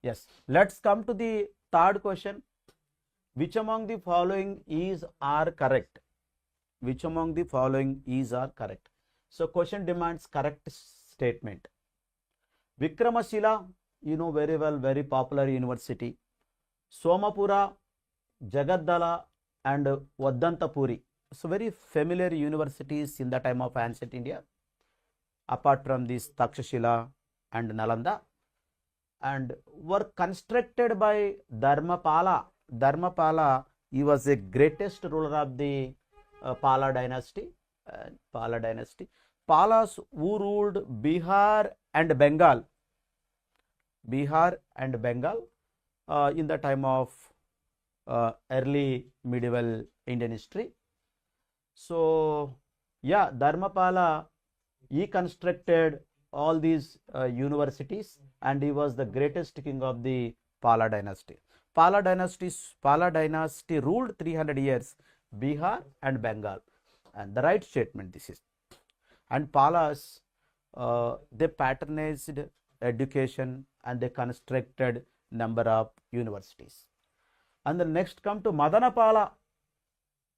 Yes. Let's come to the third question. Which among the following is are correct? Which among the following is are correct? So question demands correct statement. Vikramashila, you know very well, very popular university. Somapura, Jagaddala and Vaddantapuri. So very familiar universities in the time of ancient India. Apart from this Takshashila and Nalanda, and were constructed by Dharmapala. Dharmapala, he was the greatest ruler of the Pala dynasty. Pala dynasty. Palas who ruled Bihar and Bengal. Bihar and Bengal in the time of early medieval Indian history. So, yeah, Dharmapala, he constructed all these universities, and he was the greatest king of the Pala dynasty. Pala dynasty ruled 300 years Bihar and Bengal, and the right statement this is. And Palas, they patronized education and they constructed number of universities. And the next come to Madanapala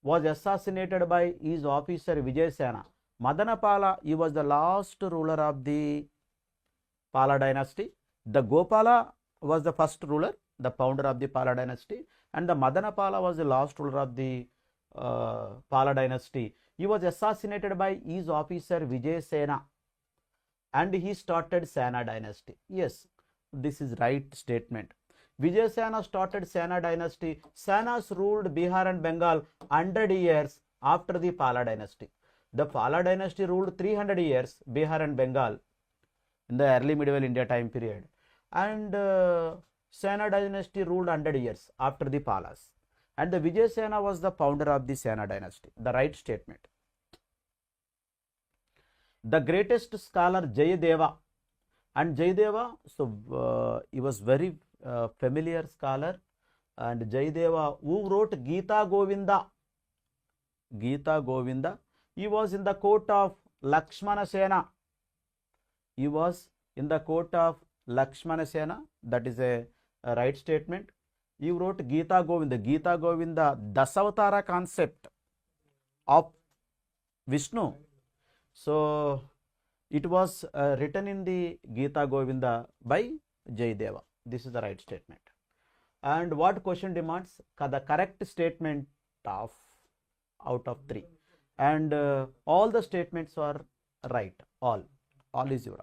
was assassinated by his officer Vijayasena. Madanapala, he was the last ruler of the Pala dynasty. The Gopala was the first ruler, the founder of the Pala dynasty, and the Madanapala was the last ruler of the Pala dynasty. He was assassinated by his officer Vijayasena, and he started Sena dynasty. Yes, this is right statement. Vijayasena started Sena dynasty. Senas ruled Bihar and Bengal 100 years after the Pala dynasty. The Pala dynasty ruled 300 years Bihar and Bengal in the early medieval India time period, and Sena dynasty ruled 100 years after the Palas, and the Vijayasena was the founder of the Sena dynasty. The right statement. The greatest scholar Jayadeva, and Jayadeva, so he was very familiar scholar, and Jayadeva, who wrote Gita Govinda. Gita Govinda, he was in the court of Lakshmana Sena. He was in the court of Lakshmana Sena. That is a right statement. He wrote Gita Govinda. Gita Govinda, Dasavatara concept of Vishnu. So it was written in the Gita Govinda by Jayadeva. This is the right statement. And what question demands? The correct statement of out of 3. And all the statements are right. All is your answer.